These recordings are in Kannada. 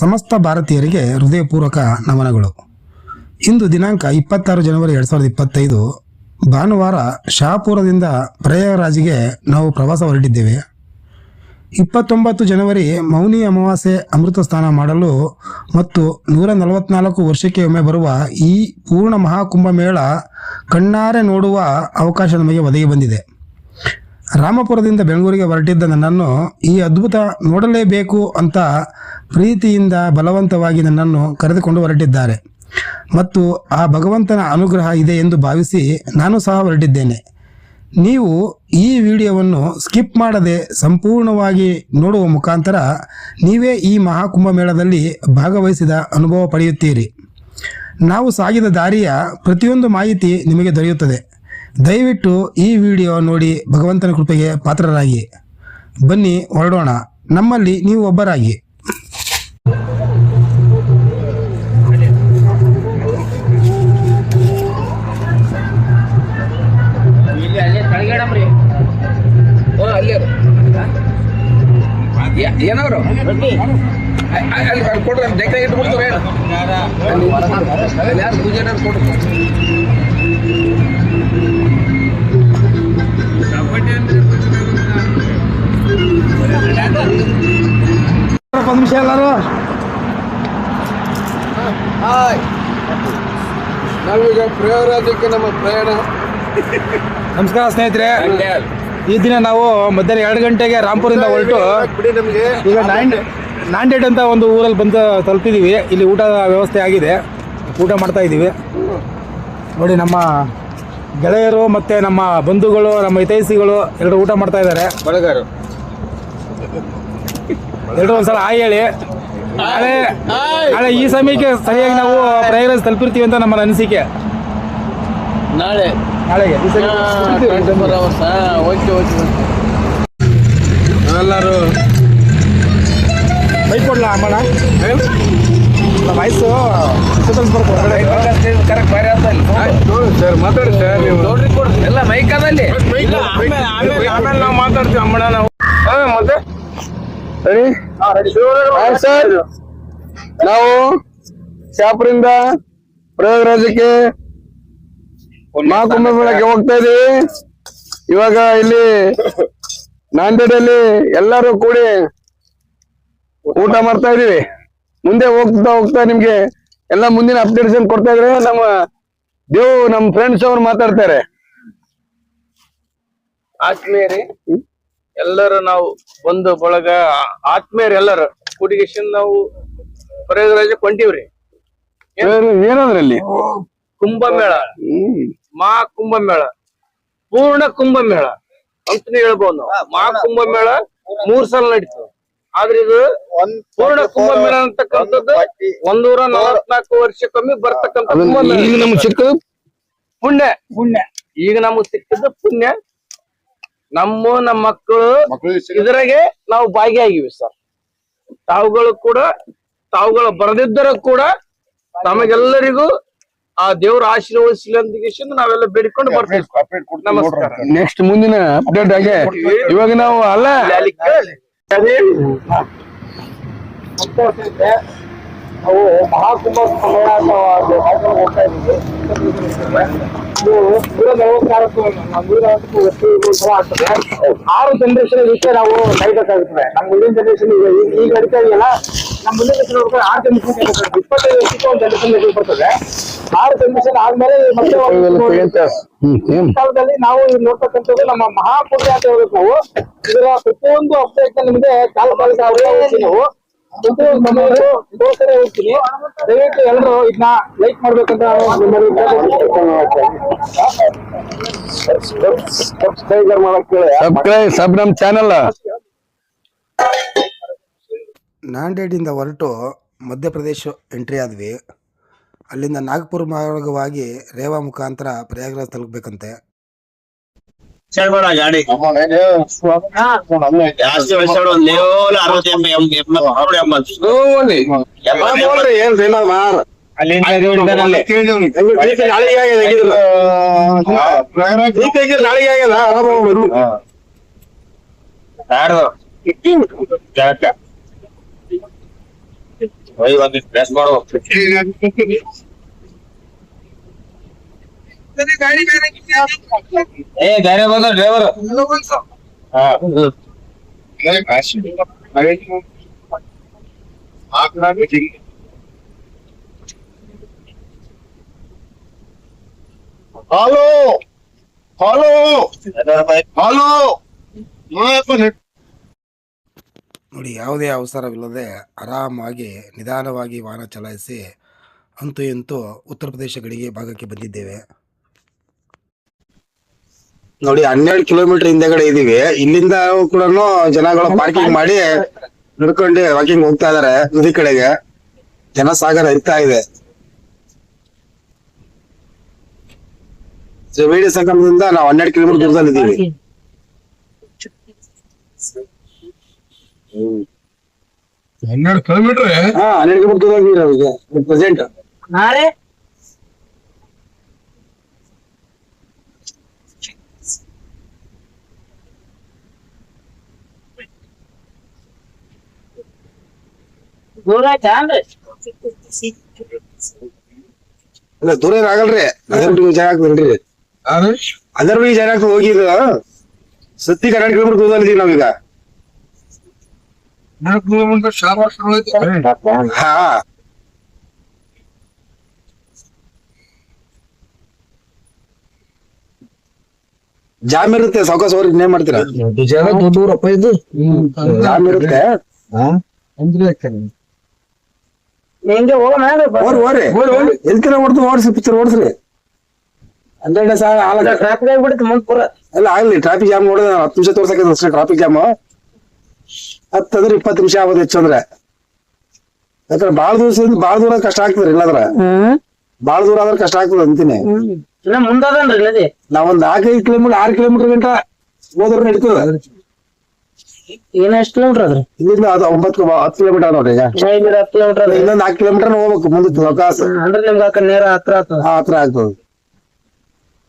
ಸಮಸ್ತ ಭಾರತೀಯರಿಗೆ ಹೃದಯಪೂರ್ವಕ ನಮನಗಳು. ಇಂದು ದಿನಾಂಕ 26 ಜನವರಿ 2025 ಭಾನುವಾರ ಶಹಾಪುರದಿಂದ ಪ್ರಯಾಗರಾಜ್ಗೆ ನಾವು ಪ್ರವಾಸ ಹೊರಟಿದ್ದೇವೆ. 29 ಜನವರಿ ಮೌನಿ ಅಮಾವಾಸ್ಯೆ ಅಮೃತ ಸ್ನಾನ ಮಾಡಲು ಮತ್ತು 144 ವರ್ಷಕ್ಕೆ ಒಮ್ಮೆ ಬರುವ ಈ ಪೂರ್ಣ ಮಹಾಕುಂಭಮೇಳ ಕಣ್ಣಾರೆ ನೋಡುವ ಅವಕಾಶ ನಮಗೆ ಒದಗಿ ಬಂದಿದೆ. ರಾಮಪುರದಿಂದ ಬೆಂಗಳೂರಿಗೆ ಹೊರಟಿದ್ದ ನನ್ನನ್ನು ಈ ಅದ್ಭುತ ನೋಡಲೇಬೇಕು ಅಂತ ಪ್ರೀತಿಯಿಂದ ಬಲವಂತವಾಗಿ ನನ್ನನ್ನು ಕರೆದುಕೊಂಡು ಹೊರಟಿದ್ದಾರೆ ಮತ್ತು ಆ ಭಗವಂತನ ಅನುಗ್ರಹ ಇದೆ ಎಂದು ಭಾವಿಸಿ ನಾನು ಸಹ ಹೊರಟಿದ್ದೇನೆ. ನೀವು ಈ ವಿಡಿಯೋವನ್ನು ಸ್ಕಿಪ್ ಮಾಡದೆ ಸಂಪೂರ್ಣವಾಗಿ ನೋಡುವ ಮುಖಾಂತರ ನೀವೇ ಈ ಮಹಾಕುಂಭಮೇಳದಲ್ಲಿ ಭಾಗವಹಿಸಿದ ಅನುಭವ ಪಡೆಯುತ್ತೀರಿ. ನಾವು ಸಾಗಿದ ದಾರಿಯ ಪ್ರತಿಯೊಂದು ಮಾಹಿತಿ ನಿಮಗೆ ದೊರೆಯುತ್ತದೆ. ದಯವಿಟ್ಟು ಈ ವಿಡಿಯೋ ನೋಡಿ ಭಗವಂತನ ಕೃಪೆಗೆ ಪಾತ್ರರಾಗಿ. ಬನ್ನಿ ಹೊರಡೋಣ, ನಮ್ಮಲ್ಲಿ ನೀವು ಒಬ್ಬರಾಗಿ. ಏನವರು ಅಲ್ಲಿ ಕೊಡ್ರಿ ಡೆಕ್ಕ ಇಟ್ಬಿಡ್ತಾರೆ ಯಾರು ಪೂಜೆ ಕೊಡ್ರಿ. ನಿಮಿಷ ಎಲ್ಲರೂ ನಾವೀಗ ಪ್ರಯಾಗರಾಜ್ಯಕ್ಕೆ ನಮ್ಮ ಪ್ರಯಾಣ. ನಮಸ್ಕಾರ ಸ್ನೇಹಿತರೆ. ಈ ದಿನ ನಾವು ಮಧ್ಯಾಹ್ನ 2 ಗಂಟೆಗೆ ರಾಂಪುರಿಂದ ಹೊರಟು ಈಗ ನಾಂಡೇಡ್ ಅಂತ ಒಂದು ಊರಲ್ಲಿ ಬಂದು ತಲುಪಿದ್ದೀವಿ. ಇಲ್ಲಿ ಊಟದ ವ್ಯವಸ್ಥೆ ಆಗಿದೆ, ಊಟ ಮಾಡ್ತಾ ಇದ್ದೀವಿ. ನೋಡಿ, ನಮ್ಮ ಗೆಳೆಯರು ಮತ್ತು ನಮ್ಮ ಬಂಧುಗಳು, ನಮ್ಮ ಹಿತೈಷಿಗಳು ಎಲ್ಲರೂ ಊಟ ಮಾಡ್ತಾ ಇದ್ದಾರೆ. ಬಳಗಾರು ಎಲ್ಲರೂ ಒಂದ್ಸಲ ಹಾಯ್ ಹೇಳಿ. ನಾಳೆ ಈ ಸಮಯಕ್ಕೆ ಸರಿಯಾಗಿ ನಾವು ಪ್ರಯಾಗರಾಜ್ ತಲುಪಿರ್ತೀವಿ ಅಂತ ನಮ್ಮ ಅನಿಸಿಕೆ. ನಾಳೆಗೆ ಎಲ್ಲರೂ ಬೈಕ್ ಕೊಡ್ಲಾ ಅಮ್ಮನ ವಯಸ್ಸು ಕರೆಕ್ಟ್ ಬಾರಿ ಸರ್. ಮಾತಾಡಿ ಸರ್, ನೀವು ನೋಡ್ರಿ ಕೊಡ್ರಿ ಎಲ್ಲ ಮೈಕಾದಲ್ಲಿ. ಆಮೇಲೆ ನಾವು ಮಾತಾಡ್ತೀವಿ ಅಮ್ಮಣ. ನಾವು ಮತ್ತೆ ಸರ್, ನಾವು ಶಾಪುರಿಂದ ಪ್ರಯಾಗರಾಜ್ಯಕ್ಕೆ ಮಹಾಕುಂಭಮೇಳಕ್ಕೆ ಹೋಗ್ತಾ ಇದೀವಿ. ಇವಾಗ ಇಲ್ಲಿ ನಾಂದೇಡಲ್ಲಿ ಎಲ್ಲರೂ ಕೂಡಿ ಊಟ ಮಾಡ್ತಾ ಇದೀವಿ. ಮುಂದೆ ಹೋಗ್ತಾ ನಿಮ್ಗೆ ಎಲ್ಲ ಮುಂದಿನ ಅಪ್ಡೇಟ್ಸ್ ಕೊಡ್ತಾ ಇದ್ರೆ ನಮ್ಮ ಫ್ರೆಂಡ್ಸ್ ಅವ್ರು ಮಾತಾಡ್ತಾರೆ. ಆತ್ಮೀಯರಿ ಎಲ್ಲರೂ ನಾವು ಬಂದು ಬಳಗ ಆತ್ಮೀಯರು ಎಲ್ಲರೂ ಕೂಡಿಗೆಶನ್ ನಾವು ಪ್ರಯಾಗರಾಜಕ್ಕೆ ಹೊಂಟಿವ್ರಿ. ಏನಂದ್ರಲ್ಲಿ ಕುಂಭಮೇಳ, ಮಹಾಕುಂಭಮೇಳ, ಪೂರ್ಣ ಕುಂಭಮೇಳ ಅಂತಾನೆ ಹೇಳ್ಬೋದು ನಾವು. ಮಹಾಕುಂಭಮೇಳ 3 ಸಲ ನಡೀತದೆ, ಆದ್ರೆ ಇದು ಪೂರ್ಣ ಕುಂಭಮೇಳ ಅಂತಕ್ಕಂಥದ್ದು 144 ವರ್ಷಕ್ಕೊಮ್ಮೆ ಬರ್ತಕ್ಕಂಥ ಕುಂಭಮೇಳ. ಈಗ ನಮ್ಗೆ ಸಿಕ್ಕದು ಪುಣ್ಯ. ಈಗ ನಮಗ್ ಸಿಕ್ಕಿದ್ದು ಪುಣ್ಯ. ನಮ್ಮ ಮಕ್ಕಳು ಇದ್ರಾಗೆ ನಾವು ಭಾಗಿಯಾಗಿವಿ ಸರ್. ತಾವುಗಳು ಬರದಿದ್ದರೂ ಕೂಡ ನಮಗೆಲ್ಲರಿಗೂ ಆ ದೇವ್ರ ಆಶೀರ್ವದಿಸಲಿ ಅಂತ ನಾವೆಲ್ಲ ಬೇಡಿಕೊಂಡು ಬರ್ತೀವಿ. ನಮಸ್ಕಾರ. ನೆಕ್ಸ್ಟ್ ಮುಂದಿನ ಅಪ್ಡೇಟ್ ಆಗಿ ಇವಾಗ ನಾವು ನಾವು ಮಹಾಕುಂಭ ಹೋಗ್ತಾ ಇದ್ದೀವಿ. ಇದು 144 ಆಗ್ತದೆ. 6 ಜನರೇಷನ್ ವಿಷಯ ನಾವು ನಡೀಬೇಕಾಗುತ್ತದೆ. ನಮ್ಮ ಮುಂದಿನ ಜನರೇಷನ್ ಈಗ ನಡೀತಾ ಇದೆಯಲ್ಲ, ನಮ್ಮ ಮುಂದಿನ ಜನರೇಷನ್ 6 ಜನರೇಷನ್ 25 ವರ್ಷಕ್ಕೆ ಒಂದು ಜನರೇಷನ್ ಬರ್ತದೆ. 6 ಜನರೇಷನ್ ಆದ್ಮೇಲೆ ಮತ್ತೆ ಕಾಲದಲ್ಲಿ ನಾವು ನೋಡ್ತಕ್ಕಂಥದ್ದು ನಮ್ಮ ಮಹಾಪುಣ್ಯ ಅಂತ ಹೇಳ್ಬೇಕು. ನಾವು ಇದರ ಪ್ರತಿಯೊಂದು ಅಪ್ಡೇಟ್ ನಿಮ್ಗೆ ಕಾಲಕಾಲಕ್ಕೆ ನಾವು ಹೋಗ್ತೀನಿ. ದಯವಿಟ್ಟು ಎಲ್ಲರೂ ಇದನ್ನ ಲೈಕ್ ಮಾಡ್ಬೇಕಂತ ಸಬ್ ನಮ್ ಚಾನಲ್. ನಾಂಡೇಡಿಂದ ಹೊರಟು ಮಧ್ಯಪ್ರದೇಶ ಎಂಟ್ರಿ ಆದ್ವಿ. ಅಲ್ಲಿಂದ ನಾಗಪುರ ಮಾರ್ಗವಾಗಿ ರೇವಾ ಮುಖಾಂತರ ಪ್ರಯಾಗರಾಜ್ ತಲುಪಬೇಕಂತೆ. ಗಾಡಿ ಜಾಸ್ತಿ ಪ್ರೆಸ್ ಮಾಡು. ಏ ಗಾಡಿ ಬಂದ ಡ್ರೈವರ್. Hello hello hello. ನೋಡಿ, ಯಾವುದೇ ಅವಸರವಿಲ್ಲದೆ ಆರಾಮಾಗಿ ನಿಧಾನವಾಗಿ ವಾಹನ ಚಲಾಯಿಸಿ ಅಂತೂ ಇಂತೂ ಉತ್ತರ ಪ್ರದೇಶ ಗಡಿಗೆ ಭಾಗಕ್ಕೆ ಬಂದಿದ್ದೇವೆ. ನೋಡಿ, 12 ಕಿಲೋಮೀಟರ್ ಹಿಂದೆಗಡೆ ಇದೀವಿ. ಇಲ್ಲಿಂದ ಕೂಡ ಜನಗಳು ಪಾರ್ಕಿಂಗ್ ಮಾಡಿ ನಡ್ಕೊಂಡು ವಾಕಿಂಗ್ ಹೋಗ್ತಾ ಇದಾರೆ. ನದಿ ಕಡೆಗೆ ಜನಸಾಗರ ಇರ್ತಾ ಇದೆ. ತ್ರಿವೇಣಿ ಸಂಗಮದಿಂದ ನಾವು 12 ಕಿಲೋಮೀಟರ್ ದೂರದಲ್ಲಿ ಇದ್ದೀವಿ. 12 ಕಿಲೋಮೀಟರ್. 12 ಕಿಲೋಮೀಟರ್ ದೂರದಲ್ಲಿ ಪ್ರೆಸೆಂಟ್. ದೂರ ಆಯ್ತಾ ಅನ್ರಿ? ಇಲ್ಲ, ದೂರ ಏನ್ ಆಗಲ್ರಿ. ಅದರ ಜಾಗ ಆಗ್ತದಲ್ರಿ. ಅದರ ಬಗ್ಗೆ ಜಾಗ ಆಗ್ತದೆ. ಹೋಗಿದ್ದು ಸದ್ಯಕ್ಕೆ 12 ಕಿಲೋಮೀಟರ್ ದೂರದಲ್ಲಿ ಇದೀವಿ ನಾವೀಗ. 12 ಕಿಲೋಮೀಟರ್ ಶಾಬಾಷ್. ಹಾ, ಜಾಮ್ ಇರುತ್ತೆ. ಸಾವಕಾಶ ಅವ್ರಿಗೆ ಇನ್ನೇನ್ ಮಾಡ್ತೀರಾ? ದೂರಪ್ಪ ಇದು. ಜಾಮ್ ಇರುತ್ತೆ. ಹಿಂಗೆ ಹೋಗೋಣ ಓರಿ ಎಲ್ಕಿನ ಹೊಡ್ದು ಓಡಿಸಿ ಪಿಕ್ಚರ್ ಓಡಿಸ್ರಿ. 12 ಸಾವಿರ ಟ್ರಾಫಿಕ್ ಆಗಿಬಿಡುತ್ತೆ ಮುಂದ್ ಪೂರ. ಎಲ್ಲ ಆಗ್ಲಿ. ಟ್ರಾಫಿಕ್ ಜಾಮ್ ನೋಡಿದ 10 ನಿಮಿಷ ತೋರ್ಸಕ್ಕೆ ಅಷ್ಟೇ. ಟ್ರಾಫಿಕ್ ಜಾಮ್ 10 ಅಂದ್ರೆ 20 ನಿಮಿಷ ಆಗೋದು ಹೆಚ್ಚು ಅಂದ್ರೆ. ಯಾಕಂದ್ರೆ ಬಾಳ ದೂರ ಕಷ್ಟ ಆಗ್ತದ್ರಿ. ಇಲ್ಲಂದ್ರ ಬಾಳ ದೂರ ಆದ್ರೆ ಕಷ್ಟ ಆಗ್ತದ ಅಂತೀನಿ. ಇನ್ನ ಮುಂದದನ್ರಿ ನದಿ. ನಾವೊಂದ್ 4-5 ಕಿಲೋಮೀಟರ್ 6 ಕಿಲೋಮೀಟರ್ ಗಂಟ ಹೋದ್ರೆ ನಡೀತದ. ಏನ್ ಎಷ್ಟ್ ಕಿಲೋಮೀಟರ್ ಅದ್ರಿ? ಇಲ್ಲಿಂದ ಅದು 10 ಕಿಲೋಮೀಟರ್ ನೋಡ್ರಿ. ಈಗ 10 ಕಿಲೋಮೀಟರ್ ಅದ. ಇನ್ನೊಂದ್ 4 ಕಿಲೋಮೀಟರ್ ಹೋಗ್ಬೇಕು ಮುಂದಕ್ಕೆ ಅವಕಾಶ. ಅಂದ್ರೆ ನಿಮ್ಗೆ ಆಕ ನೇರ ಹತ್ರ ಆಗ್ತದ. ಹತ್ರ ಆಗ್ತದ.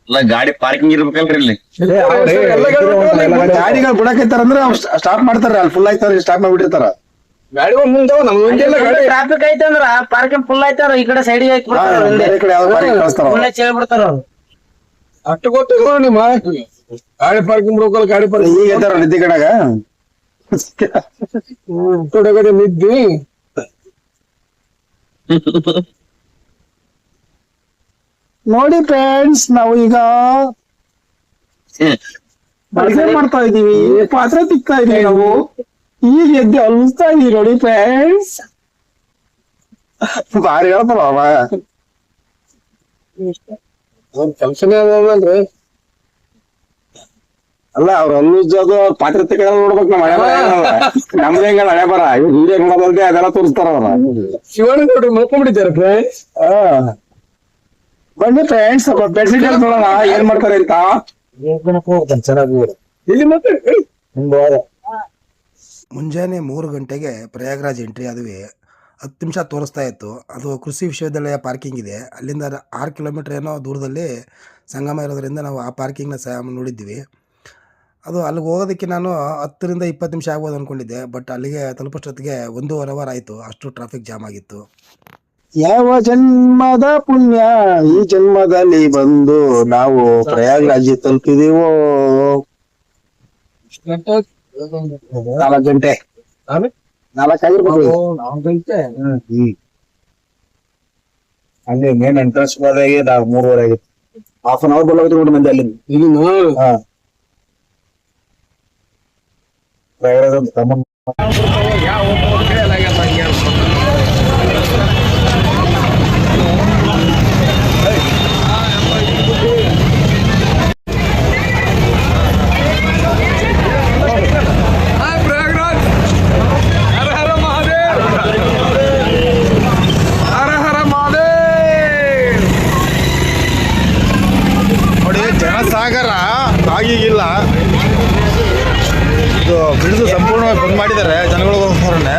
ಅಲ್ಲ, ಗಾಡಿ ಪಾರ್ಕಿಂಗ್ ಇರ್ಬೇಕಲ್ರಿ ಇಲ್ಲಿ. ಗಾಡಿಗಳು ಬಿಡಕೈತಾರಂದ್ರೆ ಸ್ಟಾಪ್ ಮಾಡ್ತಾರ. ಅಲ್ಲಿ ಫುಲ್ ಆಯ್ತಾರ, ಸ್ಟಾಪ್ ಮಾಡ್ಬಿಟ್ಟಿರ್ತಾರ. ಗಾಡಿ ಮುಂದೆ ಟ್ರಾಫಿಕ್ ಐತೆ ಅಂದ್ರ ಪಾರ್ಕಿಂಗ್ ಫುಲ್ ಐತಾರ. ಈ ಕಡೆ ಸೈಡ್ ಹಾಕಿ ಬೇರೆ ಕಡೆ ಯಾವ್ದೋ ಗಾಡಿ ಕಳಿಸ್ತಾರ. ಚೇಳಿ ಬಿಡ್ತಾರ ಅವ್ರು. ಅಷ್ಟು ಗೊತ್ತಿಲ್ಲ ನಿಮ್ಮ ಗಾಡಿ ಪಾರ್ಕಿಂಗ್ ಬಿಡ್ಬೇಕಲ್ಲ. ಗಾಡಿ ಪಾರ್ಕಿಂಗ್ ಈಗ ಐತಾರ ನಿದ್ದೆ ಕಡೆಗ ಕಡೆ ನಿದ್ದಿ. ನೋಡಿ ಫ್ರೆಂಡ್ಸ್, ನಾವು ಈಗ ಅಡಿಗೆ ಮಾಡ್ತಾ ಇದೀವಿ. ಪಾತ್ರೆ ತಿಕ್ತಾ ಇದೀವಿ ನಾವು. ಈಗ ಎದ್ದು ಅಲ್ಸ್ತಾ ಇದೀವಿ ನೋಡಿ ಫ್ರೆಂಡ್ಸ್. ಬಾರಿ ಹೇಳ್ತಾರ ಅವ. ಕೆಲ್ಸನೇ ಅದಲ್ರಿ. ಅಲ್ಲ, ಅವ್ರ ಅಲ್ಲುಜೋದು ಪಾತ್ರೆ ತಿಕ್ಕ ನೋಡ್ಬೇಕು. ನಮ್ಮ ಹಣೆ ಬರ ನಮ್ದು ಹೆಂಗ ಹಣೆ ಬರ. ಇವ್ರು ಹೀರೆ ನೋಡೋದಲ್ದೆ ಅದೆಲ್ಲ ತೋರಿಸ್ತಾರ ಅವ್ರ. ಶಿವಣ್ಣ ನೋಡ್ರಿ ಮಲ್ಕೊಂಡ್ಬಿಟ್ಟಿದ್ದಾರೆ ಫ್ರೆಂಡ್ಸ್. ಬನ್ನಿ ಫ್ರೆಂಡ್ಸ್, ಬೆಡ್ಶೀಟ್ ನೋಡೋಣ ಏನ್ ಮಾಡ್ತಾರೆ ಅಂತ. ಚೆನ್ನಾಗಿ ಇಲ್ಲಿ ಮತ್ತೆ ಮುಂಜಾನೆ 3 ಗಂಟೆಗೆ ಪ್ರಯಾಗ್ರಾಜ್ ಎಂಟ್ರಿ ಆದ್ವಿ. 10 ನಿಮಿಷ ತೋರಿಸ್ತಾ ಇತ್ತು. ಅದು ಕೃಷಿ ವಿಶ್ವವಿದ್ಯಾಲಯ ಪಾರ್ಕಿಂಗ್ ಇದೆ. ಅಲ್ಲಿಂದ 6 ಕಿಲೋಮೀಟರ್ ಏನೋ ದೂರದಲ್ಲಿ ಸಂಗಮ ಇರೋದ್ರಿಂದ ನಾವು ಆ ಪಾರ್ಕಿಂಗ್ನ ನೋಡಿದ್ವಿ. ಅದು ಅಲ್ಲಿಗೆ ಹೋಗೋದಕ್ಕೆ ನಾನು 10 ರಿಂದ 20 ನಿಮಿಷ ಆಗ್ಬೋದು ಅಂದ್ಕೊಂಡಿದ್ದೆ. ಬಟ್ ಅಲ್ಲಿಗೆ ತಲುಪೋಷ್ಟೊತ್ತಿಗೆ 1.5 ಅವರ್ ಆಯಿತು. ಅಷ್ಟು ಟ್ರಾಫಿಕ್ ಜಾಮ್ ಆಗಿತ್ತು. ಯಾವ ಜನ್ಮದ ಪುಣ್ಯ ಈ ಜನ್ಮದಲ್ಲಿ ಬಂದು ನಾವು ಪ್ರಯಾಗ್ರಾಜ್ ತಲುಪಿದೀವೋ. 4 ಗಂಟೆ 4 ಆಗಿರ್ಬೇಕು. 4 ಗಂಟೆ. ಅಲ್ಲಿ ಮೇನ್ ಎಂಟ್ರೆನ್ಸ್ ಹೋದಾಗೆ 3:30 ಆಗಿತ್ತು. ಹಾಫ್ ಅನ್ ಅವರ್ ಬರೋದು ನೋಡಿ ಮಂದಿ ಅಲ್ಲಿ. ನೋಡಿ, ಜನಸಾಗರ ಆಗಿಗಿಲ್ಲ. ಇದು ಬಿಡಿದು ಸಂಪೂರ್ಣವಾಗಿ ಬಂದ್ ಮಾಡಿದ್ದಾರೆ ಜನಗಳಿಗೋಸ್ಕರನೇ.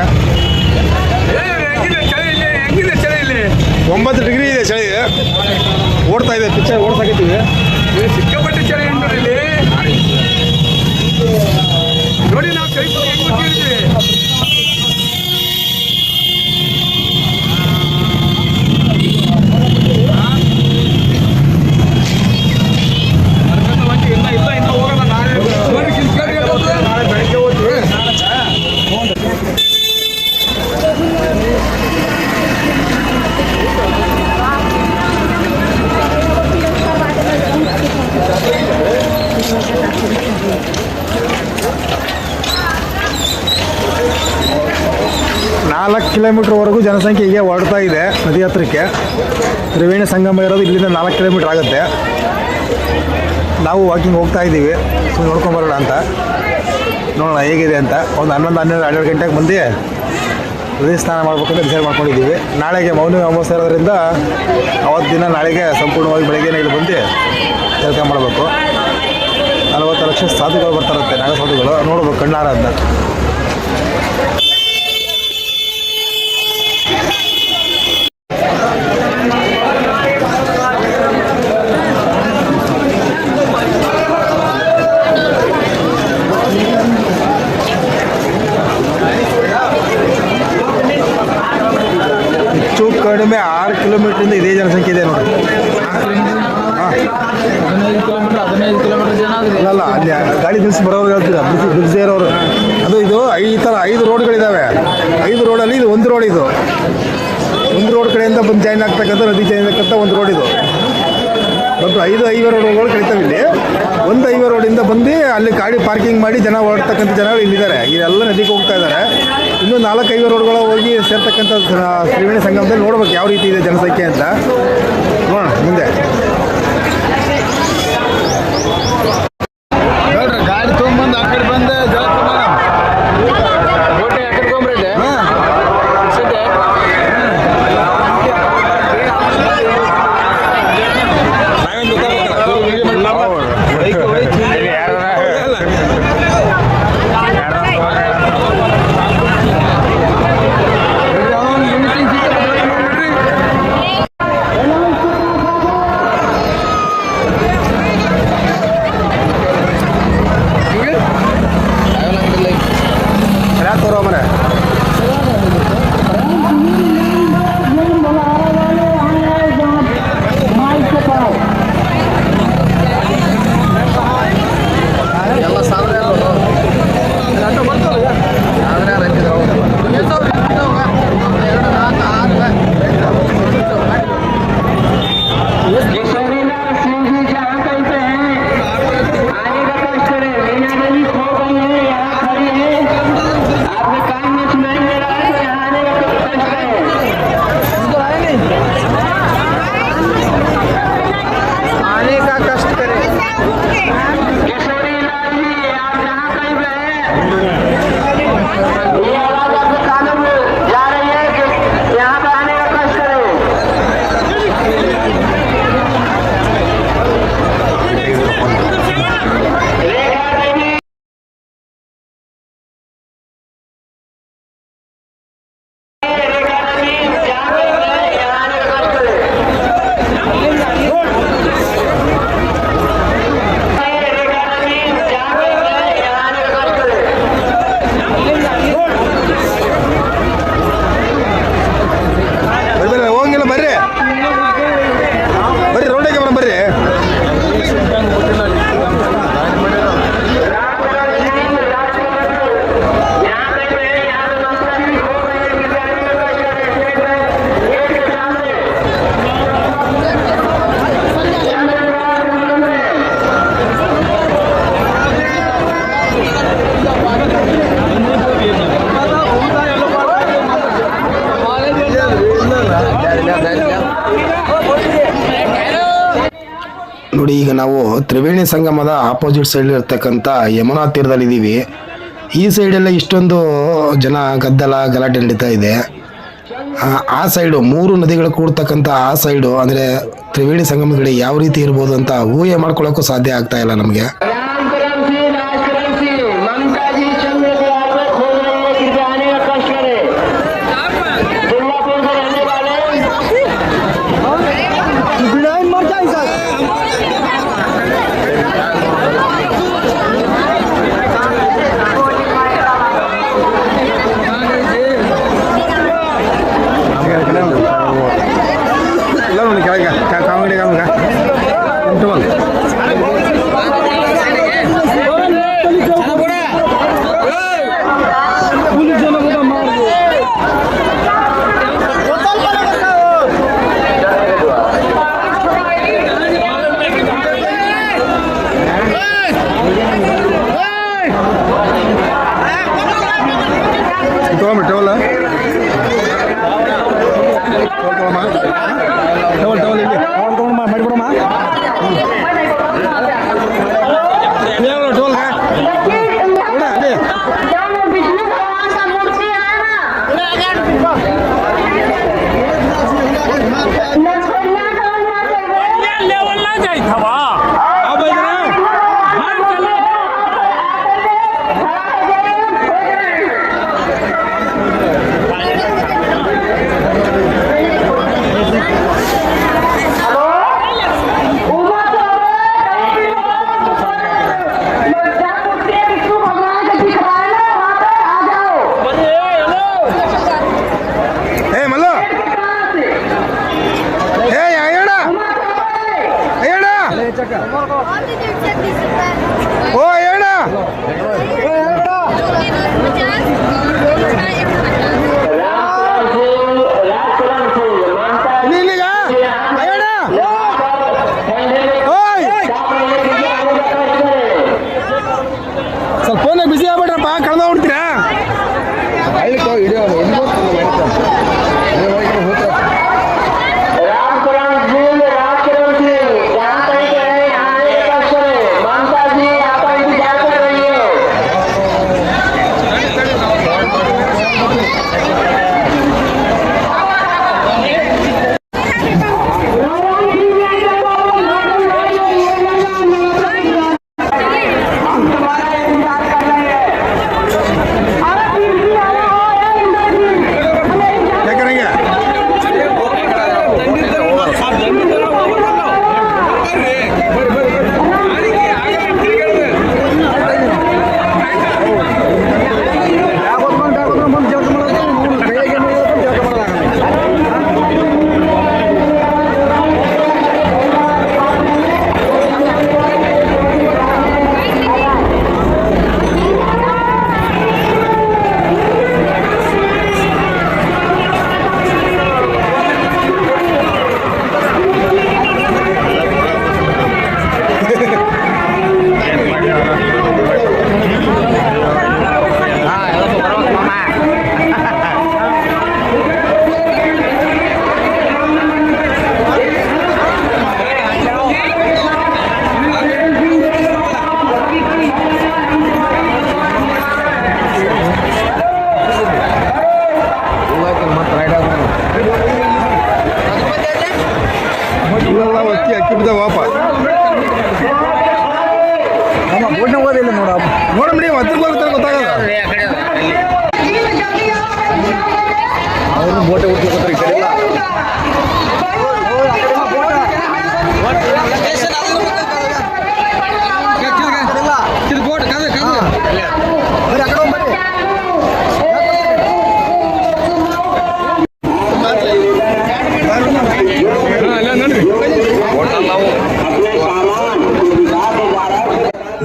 9 ಡಿಗ್ರಿ ಇದೆ ಚಳಿ. ಓಡ್ತಾ ಇದೆ ಪಿಕ್ಚರ್ ಓಡ್ಸಾಕತ್ತೀವಿ. ಸಿಕ್ಕಾಪಟ್ಟೆ ಚಳಿ ಉಂಟು ಇಲ್ಲಿ ನೋಡಿ. ನಾವು ಕೈ ಕಿಲೋಮೀಟರ್ವರೆಗೂ ಜನಸಂಖ್ಯೆ ಹೀಗೆ ಹೊರಡ್ತಾ ಇದೆ ನದಿ ಹತ್ರಕ್ಕೆ. ತ್ರಿವೇಣಿ ಸಂಗಮ ಇರೋದು ಇಲ್ಲಿಂದ 4 ಕಿಲೋಮೀಟ್ರ್ ಆಗುತ್ತೆ. ನಾವು ವಾಕಿಂಗ್ ಹೋಗ್ತಾ ಇದ್ದೀವಿ, ಸುಮ್ಮನೆ ನೋಡ್ಕೊಂಬರೋಣ ಅಂತ, ನೋಡೋಣ ಹೇಗಿದೆ ಅಂತ. ಒಂದು 11-12 ಗಂಟೆಗೆ ಬಂದು ನದಿ ಸ್ನಾನ ಮಾಡ್ಬೇಕಂತ ಡಿಸೈಡ್ ಮಾಡ್ಕೊಂಡಿದ್ದೀವಿ. ನಾಳೆಗೆ ಮೌನಿ ಅಮಾವಾಸ್ಯೆ ಇರೋದ್ರಿಂದ ಅವತ್ತು ದಿನ ನಾಳೆಗೆ ಸಂಪೂರ್ಣವಾಗಿ ಬೆಳಗ್ಗೆನೇ ಇಲ್ಲಿ ಬಂದು ಕೆಲಸ ಮಾಡಬೇಕು. 40 ಲಕ್ಷ ಸಾಧುಗಳು ಬರ್ತಾರಂತೆ, ನಾಗ ಸಾಧುಗಳು, ನೋಡ್ಬೇಕು ಕಣ್ಣಾರ ಅದನ್ನ. ಹೆಚ್ಚು ಕಡಿಮೆ 6 ಕಿಲೋಮೀಟ್ರಿಂದ ಇದೇ ಜನಸಂಖ್ಯೆ ಇದೆ ನೋಡಿ. ಅಲ್ಲ ಅಲ್ಲಿ ಗಾಡಿ ನಿಲ್ಲಿಸಿ ಬರೋರು ಹೇಳ್ತೀರ, ಬಿಡಿಸದೇ ಇರೋರು. ಅದು ಇದು ಈ ಥರ 5 ರೋಡ್ಗಳಿದ್ದಾವೆ. 5 ರೋಡಲ್ಲಿ ಇದು ಒಂದು ರೋಡ್. ಇದು ಒಂದು ರೋಡ್ ಕಡೆಯಿಂದ ಬಂದು ಜಾಯಿನ್ ಆಗ್ತಕ್ಕಂಥ, ನದಿ ಜಾಯಿನ್ ಆಗ್ತಕ್ಕಂಥ ಒಂದು ರೋಡ್ ಇದು. ಮತ್ತು 5 ಹೈವೇ ರೋಡ್ಗಳು ಕಳಿತಾವೆ ಇಲ್ಲಿ. ಒಂದು ಹೈವೇ ರೋಡಿಂದ ಬಂದು ಅಲ್ಲಿ ಗಾಡಿ ಪಾರ್ಕಿಂಗ್ ಮಾಡಿ ಜನ ಹೊರಡ್ತಕ್ಕಂಥ ಜನಗಳು ಇಲ್ಲಿದ್ದಾರೆ. ಇದೆಲ್ಲ ನದಿಗೆ ಹೋಗ್ತಾ ಇದ್ದಾರೆ. ಇನ್ನೂ 4 ಹೈವೇ ರೋಡ್ಗಳು ಹೋಗಿ ಸೇರ್ತಕ್ಕಂಥ ತ್ರಿವೇಣಿ ಸಂಗಮದಲ್ಲಿ ನೋಡ್ಬೇಕು ಯಾವ ರೀತಿ ಇದೆ ಜನಸಂಖ್ಯೆ ಅಂತ. ನೋಡೋಣ ಮುಂದೆ. ಗಾಡಿ ತೊಗೊಂಬಂದು ಆ ಕಡೆ ಬಂದೆ ನೋಡಿ. ಈಗ ನಾವು ತ್ರಿವೇಣಿ ಸಂಗಮದ ಆಪೋಸಿಟ್ ಸೈಡ್ ಇರ್ತಕ್ಕಂಥ ಯಮುನಾ ತೀರದಲ್ಲಿದ್ದೀವಿ. ಈ ಸೈಡೆಲ್ಲ ಇಷ್ಟೊಂದು ಜನ ಗದ್ದಲ ಗಲಾಟೆ ನಡೀತಾ ಇದೆ. ಆ ಸೈಡು 3 ನದಿಗಳು ಕೂಡ್ತಕ್ಕಂಥ ಆ ಸೈಡು ಅಂದರೆ ತ್ರಿವೇಣಿ ಸಂಗಮದ ಕಡೆ ಯಾವ ರೀತಿ ಇರ್ಬೋದು ಅಂತ ಊಹೆ ಮಾಡ್ಕೊಳ್ಳೋಕ್ಕೂ ಸಾಧ್ಯ ಆಗ್ತಾ ಇಲ್ಲ ನಮಗೆ. ತೊಗೊಂಬಿಟ್ಟವಲ್ಲ ಇಲ್ಲೆಲ್ಲ ಅಕ್ಕಿ ಬಿದ್ದಾವ ವಾಪ ಬೋಟ್ನ ಹೋದಿಲ್ಲ ನೋಡಮ್ರಿ ಹತ್ತಿರ ಬರ್ತಾರೆ ಗೊತ್ತಾಗಲ್ಲ ಅವರು ಬೋಟೆ ಹುಡ್ಕೋತಾರೆ ಈ ಕಡೆ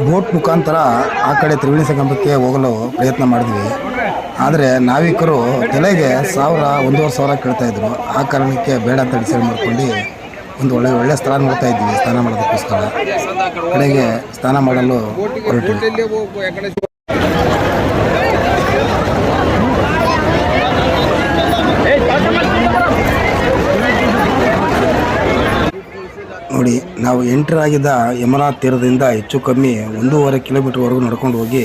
ಬೋಟ್ ಮುಖಾಂತರ ಆ ಕಡೆ ತ್ರಿವೇಣಿ ಸಂಗಮಕ್ಕೆ ಹೋಗಲು ಪ್ರಯತ್ನ ಮಾಡಿದ್ವಿ. ಆದರೆ ನಾವಿಕರು ತಲೆಗೆ 1,000-1,500 ಕೇಳ್ತಾಯಿದ್ರು. ಆ ಕಾರಣಕ್ಕೆ ಬೇಡ ಅಂತ ಡಿಸೈಡ್ ಮಾಡ್ಕೊಂಡು ಒಂದು ಒಳ್ಳೆ ಸ್ಥಳ ನೋಡ್ತಾ ಇದ್ವಿ ಸ್ನಾನ ಮಾಡೋದಕ್ಕೋಸ್ಕರ. ಕಡೆಗೆ ಸ್ನಾನ ಮಾಡಲು ಹೊರಟಿವಿ. ನೋಡಿ, ನಾವು ಎಂಟರ್ ಆಗಿದ್ದ ಯಮುನಾ ತೀರದಿಂದ ಹೆಚ್ಚು ಕಮ್ಮಿ 1.5 ಕಿಲೋಮೀಟರ್ವರೆಗೂ ನಡ್ಕೊಂಡು ಹೋಗಿ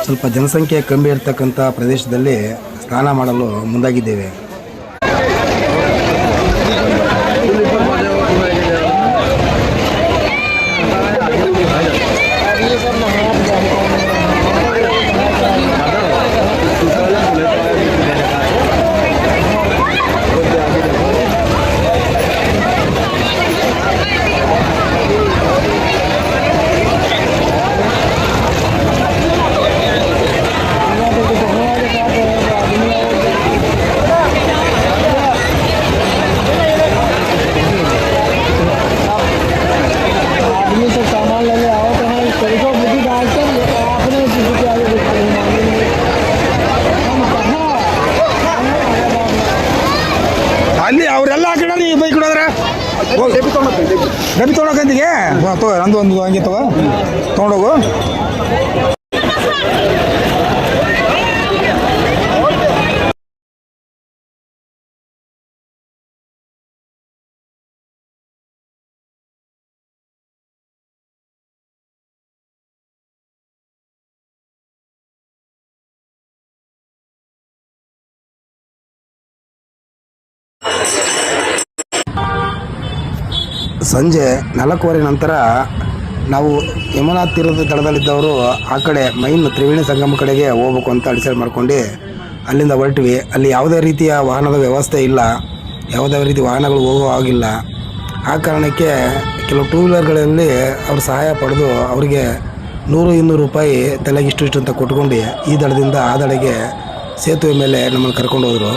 ಸ್ವಲ್ಪ ಜನಸಂಖ್ಯೆ ಕಮ್ಮಿ ಇರ್ತಕ್ಕಂಥ ಪ್ರದೇಶದಲ್ಲಿ ಸ್ನಾನ ಮಾಡಲು ಮುಂದಾಗಿದ್ದೇವೆ. ಅಲ್ಲಿ ಅವರೆಲ್ಲ ಆ ಕಡೆ ಈ ಬೈಕ್ ಕೊಡೋದ್ರೆ ಡಬ್ಬಿ ತೊಗೊಳಕಂತಿಗೆ ನಂದು ಒಂದು ಹಂಗೆ ತೊಗೊಂಡೋಗು. ಸಂಜೆ 4:15 ನಂತರ ನಾವು ಯಮುನಾ ತೀರದ ದಡದಲ್ಲಿದ್ದವರು ಆ ಕಡೆ ಮೈನ್ ತ್ರಿವೇಣಿ ಸಂಗಮ ಕಡೆಗೆ ಹೋಗ್ಬೇಕು ಅಂತ ಡಿಸೈಡ್ ಮಾಡ್ಕೊಂಡು ಅಲ್ಲಿಂದ ಹೊರಟ್ವಿ. ಅಲ್ಲಿ ಯಾವುದೇ ರೀತಿಯ ವಾಹನದ ವ್ಯವಸ್ಥೆ ಇಲ್ಲ, ಯಾವುದೇ ರೀತಿ ವಾಹನಗಳು ಹೋಗೋ ಆಗಿಲ್ಲ. ಆ ಕಾರಣಕ್ಕೆ ಕೆಲವು ಟೂ ವೀಲರ್ಗಳಲ್ಲಿ ಅವ್ರ ಸಹಾಯ ಪಡೆದು ಅವರಿಗೆ 100-200 ರೂಪಾಯಿ ತಲೆಗೆ ಇಷ್ಟು ಅಂತ ಕೊಟ್ಕೊಂಡು ಈ ದಡದಿಂದ ಆ ದಡೆಗೆ ಸೇತುವೆ ಮೇಲೆ ನಮ್ಮನ್ನು ಕರ್ಕೊಂಡು ಹೋದರು.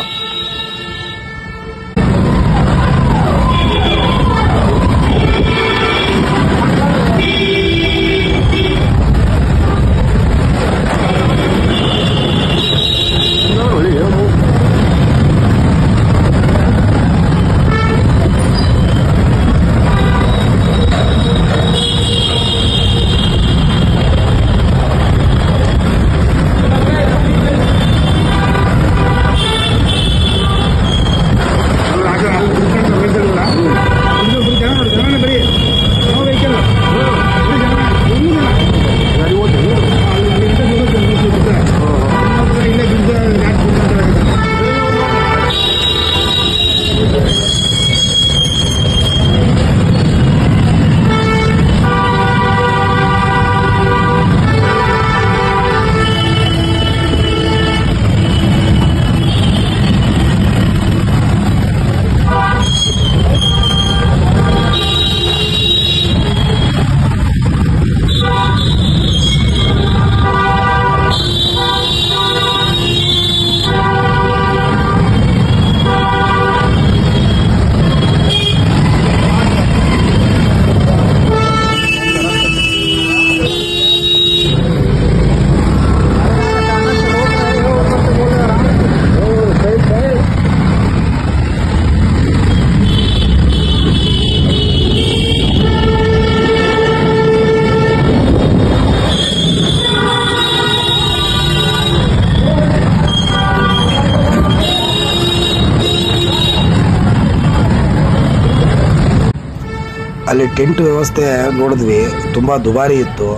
ಅಲ್ಲಿ ಟೆಂಟ್ ವ್ಯವಸ್ಥೆ ನೋಡಿದ್ವಿ, ತುಂಬ ದುಬಾರಿ ಇತ್ತು.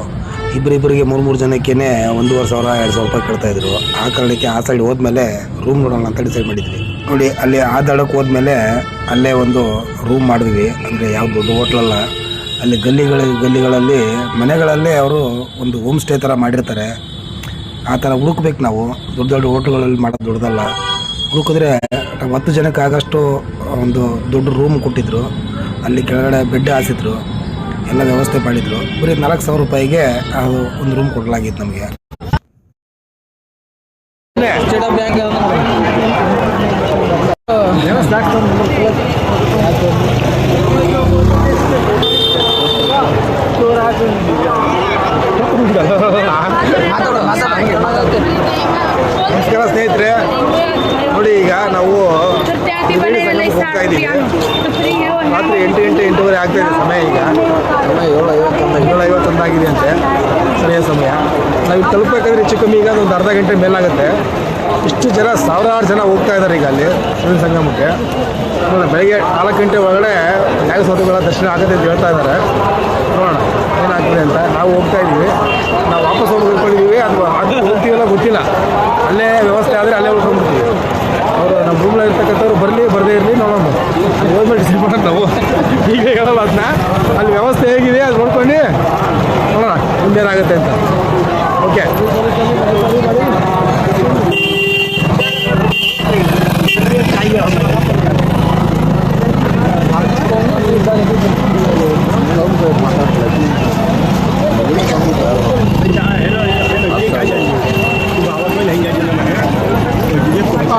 ಇಬ್ಬರಿಗೆ 3 ಜನಕ್ಕೇ 1,500-2,000 ರೂಪಾಯಿ ಕೇಳ್ತಾಯಿದ್ರು. ಆ ಕಾರಣಕ್ಕೆ ಆ ಸೈಡ್ ಹೋದ್ಮೇಲೆ ರೂಮ್ ನೋಡೋಣ ಅಂತ ಡಿಸೈಡ್ ಮಾಡಿದ್ವಿ. ನೋಡಿ ಅಲ್ಲಿ ಆ ದಡಕ್ಕೆ ಹೋದ್ಮೇಲೆ ಅಲ್ಲೇ ಒಂದು ರೂಮ್ ಮಾಡಿದ್ವಿ. ಅಂದರೆ ಯಾವ ದೊಡ್ಡ ಹೋಟ್ಲಲ್ಲ, ಅಲ್ಲಿ ಗಲ್ಲಿಗಳಲ್ಲಿ ಮನೆಗಳಲ್ಲೇ ಅವರು ಒಂದು ಹೋಮ್ ಸ್ಟೇ ಥರ ಮಾಡಿರ್ತಾರೆ. ಆ ಥರ ಹುಡುಕ್ಬೇಕು ನಾವು. ದೊಡ್ಡ ದೊಡ್ಡ ಹೋಟ್ಲುಗಳಲ್ಲಿ ಮಾಡೋದು ದೊಡ್ಡದಲ್ಲ. ಹುಡುಕಿದ್ರೆ 10 ಜನಕ್ಕೆ ಆಗಷ್ಟು ಒಂದು ದೊಡ್ಡ ರೂಮ್ ಕೊಟ್ಟಿದ್ರು. ಅಲ್ಲಿ ಕೆಳಗಡೆ ಬೆಡ್ ಹಾಸಿದ್ರು, ಎಲ್ಲ ವ್ಯವಸ್ಥೆ ಮಾಡಿದರು. ಬರೀ 4,000 ರೂಪಾಯಿಗೆ ಅದು ಒಂದು ರೂಮ್ ಕೊಡಲಾಗಿತ್ತು ನಮಗೆ. ನಮಸ್ಕಾರ ಸ್ನೇಹಿತರೆ, ನೋಡಿ ಈಗ ನಾವು ಹೋಗ್ತಾ ಇದ್ದೀವಿ. ರಾತ್ರಿ 8:08 ಆಗ್ತಾ ಇದೆ ಸಮಯ. ಈಗ 7:51 ಆಗಿದೆ ಅಂತೆ ಸರಿಯಾದ ಸಮಯ. ನಾವು ಇಲ್ಲಿ ತಲುಪಬೇಕಾದ್ರೆ ಹೆಚ್ಚು ಕಮ್ಮಿ ಈಗ ಒಂದು ಅರ್ಧ ಗಂಟೆ ಮೇಲಾಗುತ್ತೆ. ಇಷ್ಟು ಜನ, ಸಾವಿರಾರು ಜನ ಹೋಗ್ತಾ ಇದ್ದಾರೆ ಈಗ ಅಲ್ಲಿ ತ್ರಿವೇಣಿ ಸಂಗಮಕ್ಕೆ. ಬೆಳಗ್ಗೆ 4 ಗಂಟೆ ಒಳಗಡೆ ನ್ಯಾಯಸೌಧಗಳ ದರ್ಶನ ಆಗುತ್ತೆ ಅಂತ ಹೇಳ್ತಾ ಇದ್ದಾರೆ. ನೋಡೋಣ ಏನಾಗ್ತದೆ ಅಂತ. ನಾವು ಹೋಗ್ತಾ ಇದ್ದೀವಿ. ನಾವು ವಾಪಸ್ ಹೋಗ್ಕೊಂಡಿದ್ದೀವಿ ಅಥವಾ ಅದು ಹೋಗ್ತೀವಲ್ಲ ಗೊತ್ತಿಲ್ಲ. ಅಲ್ಲೇ ವ್ಯವಸ್ಥೆ ಆದರೆ ಅಲ್ಲೇ ಉಳ್ಕೊಂಡ್ಬಿಡ್ತೀವಿ. ಅವರು ನಮ್ಮ ರೂಮ್ನಲ್ಲಿ ಇರ್ತಕ್ಕಂಥವ್ರು ಬರದೇ ಇರಲಿ, ನೋಡೋಣ. ಅಲ್ಲಿ ಹೋದ್ಮೇಲೆ ಡಿಸೈಡ್ ಮಾಡೋದು ನಾವು. ಈಗ ಹೇಳಲ್ಲ ಅದನ್ನ. ಅಲ್ಲಿ ವ್ಯವಸ್ಥೆ ಹೇಗಿದೆ ಅದು ನೋಡ್ಕೊಂಡು ನೋಡೋಣ ಮುಂದೇನಾಗುತ್ತೆ ಅಂತ. ಓಕೆ.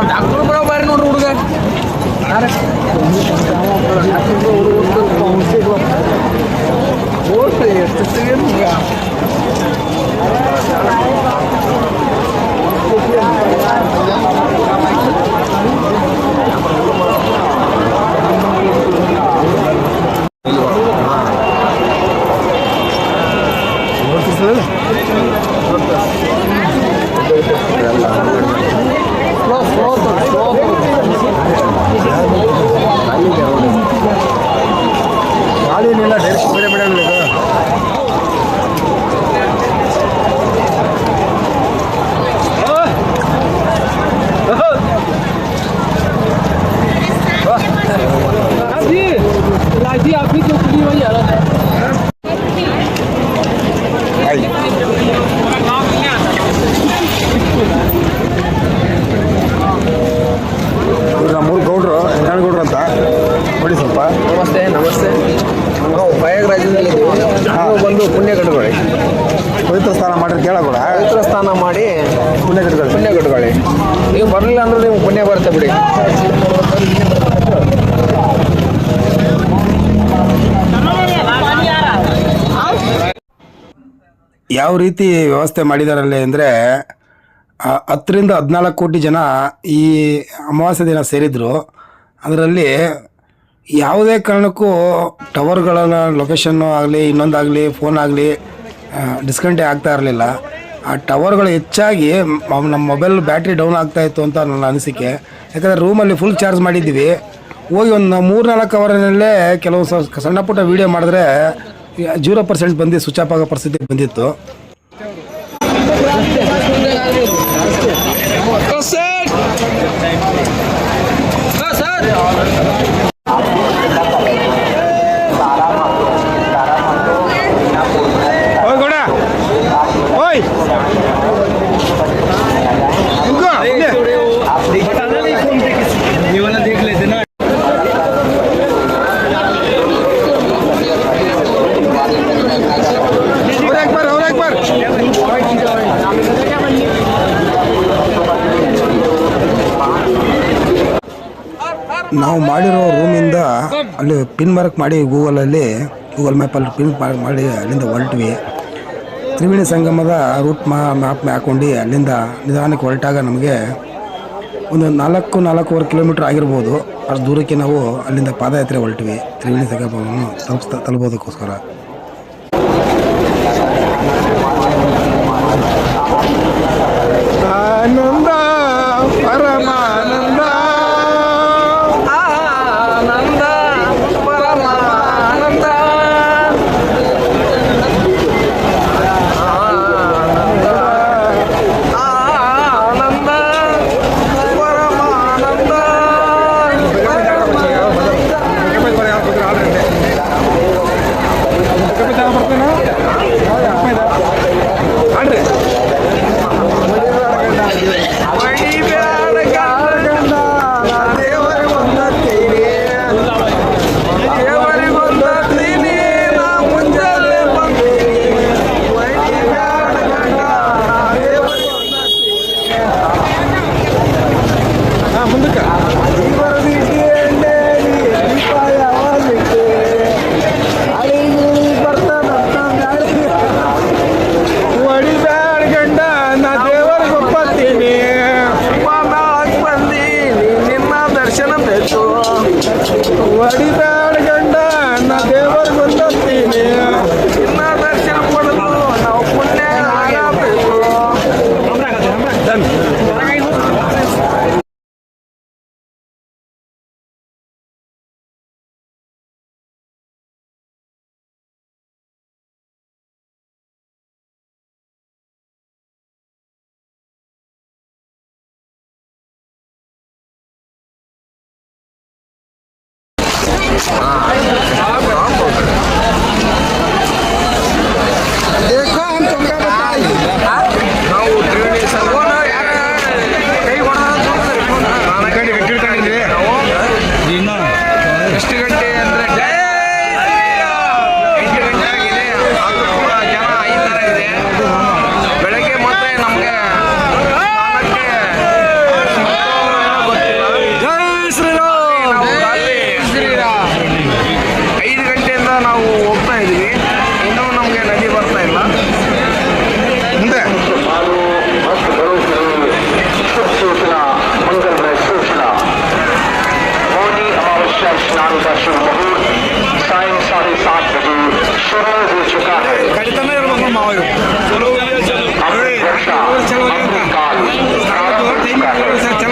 ಡಾಕ್ಟರ್ ಕೂಡ ಬಾರಿ ನೋಡ್ರಿ ಹುಡುಗ. ಗಾಳಿಯನ್ನೆಲ್ಲ ಡೈರೆಕ್ಟ್ ಬೇರೆ ಬೇಡ ಇದು. ನಮ್ಮೂರು ಗೌಡ್ರು ಗೌಡ್ರು ಅಂತ ನೋಡಿ ಸ್ವಲ್ಪ. ನಮಸ್ತೆ. ನಾವು ಪ್ರಯಾಗರಾಜದಲ್ಲಿದ್ದೀವಿ. ನಾವು ಬಂದು ಪುಣ್ಯ ಕಟ್ಕೊಳ್ಳಿ. ಪವಿತ್ರ ಸ್ನಾನ ಮಾಡಿದ್ರೆ ಕೇಳ ಕೂಡ ಪವಿತ್ರ ಸ್ನಾನ ಮಾಡಿ ಪುಣ್ಯ ಕಟ್ಕೊಳ್ಳಿ. ನೀವು ಬರಲಿಲ್ಲ ಅಂದ್ರೆ ನಿಮ್ಗೆ ಪುಣ್ಯ ಬರುತ್ತೆ ಬಿಡಿ. ಯಾವ ರೀತಿ ವ್ಯವಸ್ಥೆ ಮಾಡಿದಾರಲ್ಲೇ ಅಂದರೆ 10 ರಿಂದ 14 ಕೋಟಿ ಜನ ಈ ಅಮಾವಾಸ್ಯೆ ದಿನ ಸೇರಿದ್ರು. ಅದರಲ್ಲಿ ಯಾವುದೇ ಕಾರಣಕ್ಕೂ ಟವರ್ಗಳ ಲೊಕೇಶನ್ನು ಆಗಲಿ ಇನ್ನೊಂದಾಗಲಿ ಫೋನ್ ಆಗಲಿ ಡಿಸ್ಕನೆಕ್ಟೇ ಆಗ್ತಾ ಇರಲಿಲ್ಲ. ಆ ಟವರ್ಗಳು ಹೆಚ್ಚಾಗಿ ನಮ್ಮ ಮೊಬೈಲ್ ಬ್ಯಾಟ್ರಿ ಡೌನ್ ಆಗ್ತಾಯಿತ್ತು ಅಂತ ನನ್ನ ಅನಿಸಿಕೆ. ಯಾಕಂದರೆ ರೂಮಲ್ಲಿ ಫುಲ್ ಚಾರ್ಜ್ ಮಾಡಿದ್ದೀವಿ. ಹೋಗಿ ಒಂದು 3-4 ಅವರ್ನಲ್ಲೇ ಕೆಲವು ಸಣ್ಣ ಪುಟ್ಟ ವೀಡಿಯೋ ಮಾಡಿದ್ರೆ 0% ಬಂದು ಸ್ವಿಚ್ ಆಫ್ ಆಗೋ ಪರಿಸ್ಥಿತಿ ಬಂದಿತ್ತು. ನಾವು ಮಾಡಿರೋ ರೂಮಿಂದ ಅಲ್ಲಿ ಪಿನ್ ಮಾರ್ಕ್ ಮಾಡಿ ಗೂಗಲ್ ಮ್ಯಾಪಲ್ಲಿ ಪಿನ್ ಮಾರ್ಕ್ ಮಾಡಿ ಅಲ್ಲಿಂದ ಹೊರಟ್ವಿ. ತ್ರಿವೇಣಿ ಸಂಗಮದ ರೂಟ್ ಮ್ಯಾಪ್ ಹಾಕೊಂಡು ಅಲ್ಲಿಂದ ನಿಧಾನಕ್ಕೆ ಹೊರಟಾಗ ನಮಗೆ ಒಂದು 4-4.25 ಕಿಲೋಮೀಟ್ರ್ ಆಗಿರ್ಬೋದು. ಅಷ್ಟು ದೂರಕ್ಕೆ ನಾವು ಅಲ್ಲಿಂದ ಪಾದಯಾತ್ರೆ ಹೊರಟ್ವಿ ತ್ರಿವೇಣಿ ಸಂಗಮವನ್ನು ತಲುಪೋದಕ್ಕೋಸ್ಕರ. ಆನಂದ ಪರಮಾನಂದ ಆನಂದ ಪರಮಾನಂದ ಆನಂದ ಪರಮಾನಂದ ಹೊಡಿದಾಡ ಗಂಡ ನಾ ದೇವರ ಗೊತ್ತೀನಿ ಇನ್ನ ದರ್ಶನ ಪಡೆದು ನಾವು ಪುಣ್ಯ ಆಗಬೇಕು. ನಾವು ತ್ರಿವೇಣಿ ಸಂಘನ ಕೈ ಎಷ್ಟು ಗಂಟೆ ಅಂದ್ರೆ 8 ಗಂಟೆ ಆಗಿದೆ. ಅದು ಕೂಡ ಜನ ಈ ಥರ ಇದೆ. ಬೆಳಗ್ಗೆ ಮತ್ತೆ ನಮಗೆ 4ಕ್ಕೆ ಶ್ರೀರಾಮ್ 5 ಗಂಟೆಯಿಂದ ನಾವು ಹೋಗ್ತಾ ಇದೀವಿ. ಇನ್ನೂ ನಮಗೆ ನದಿ ಬರ್ತಾ ಇಲ್ಲ. ಮುಂದೆ सूचना मंगलमय सूचना मौनी अमावस्या स्नान का शुभ मुहूर्त सायं 7:30 बजे शुरू हो चुका है। ಕಡಿತಾನೆ ಇರ್ಬೇಕು ಮಾವ ಇವು. वर्षा अमृतकाल प्रारंभ हो चुका है।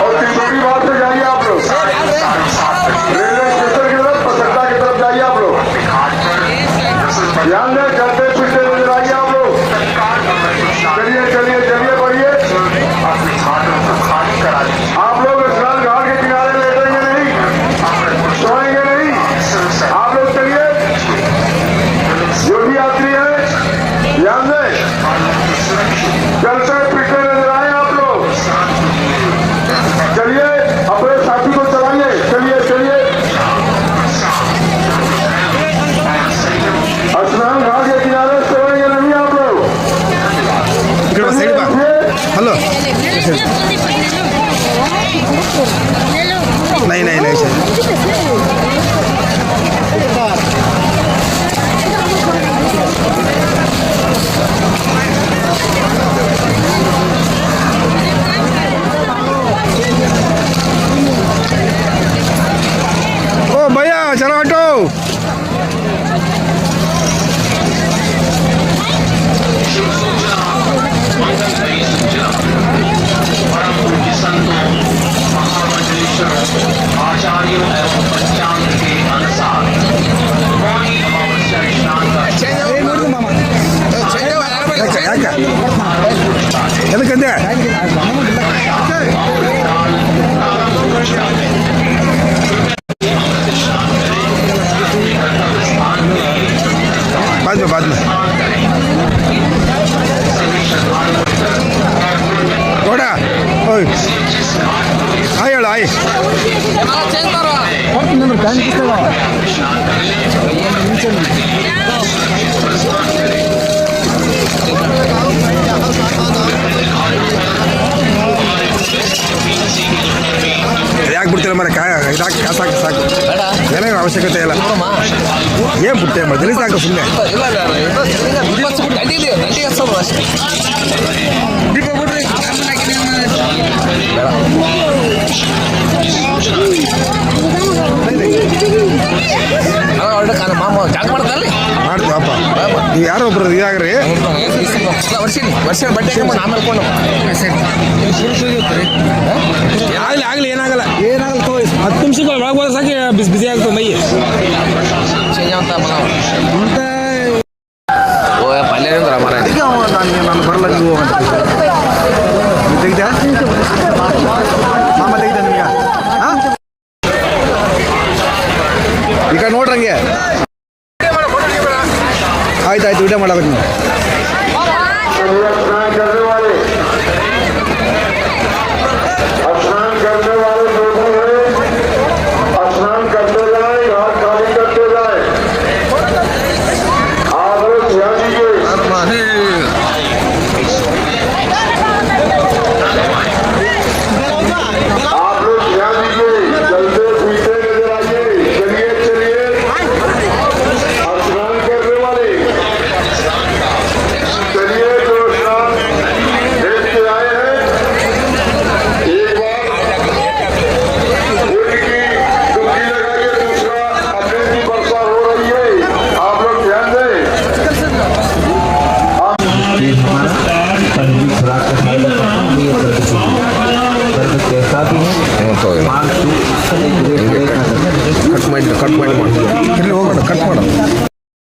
और तीसरी बात से जाइए आप लोग रेलवे स्टेशन की तरफ पसक्ता की तरफ जाइए आप लोग ध्यान दें चलते फिरते नजर आइए आप लोग चलिए चलिए चलिए बढ़िए आप लोग स्नान घाट के किनारे लेटेंगे नहीं सोएंगे नहीं आप लोग चलिए जो भी यात्री है ध्यान दें सर नहीं सर ओ भैया चलो हटो आचार्यों एवं पंचांग के अनुसार मौनी अमावस्या स्नान का ಎದಕ್ಕಂದೆ बाद में गोड़ा ओए आय ಹೇಳು ಆಯ್ ಯಾಕೆ ಬಿಡ್ತೀರ ಮರ ಇದಾಕಿ ಕಾಸಾಕಿ ಸಾಕು ಏನೇನು ಅವಶ್ಯಕತೆ ಇಲ್ಲ ಏನು ಬಿಡ್ತೇ ಜಲಿ ಸಾಕು ಸುಮ್ಮನೆ ಮಾಡ್ತೀವಪ್ಪ ನೀವು ಯಾರೋ ಒಬ್ರು ಇದಾಗ್ರಿ ಆಗಲಿ ಏನಾಗಲ್ಲ 10 ನಿಮಿಷಗಳು ಒಳಗೆ ಹೋದ ಸಾಕಿ ಬಿಸಿ ಆಗ್ತದೆ ಮೈ ನಾನು ಬರಲ್ಲ ನೀವು ತೆಗ್ದ ಮಾಮ ತೆಗ್ದ ನಿಮ್ಗೆ ಈಗ ನೋಡ್ರಂಗೆ ಆಯ್ತು ಊಟ ಮಾಡಬೇಕು ನೀವು ಕಟ್ ಮಾಡು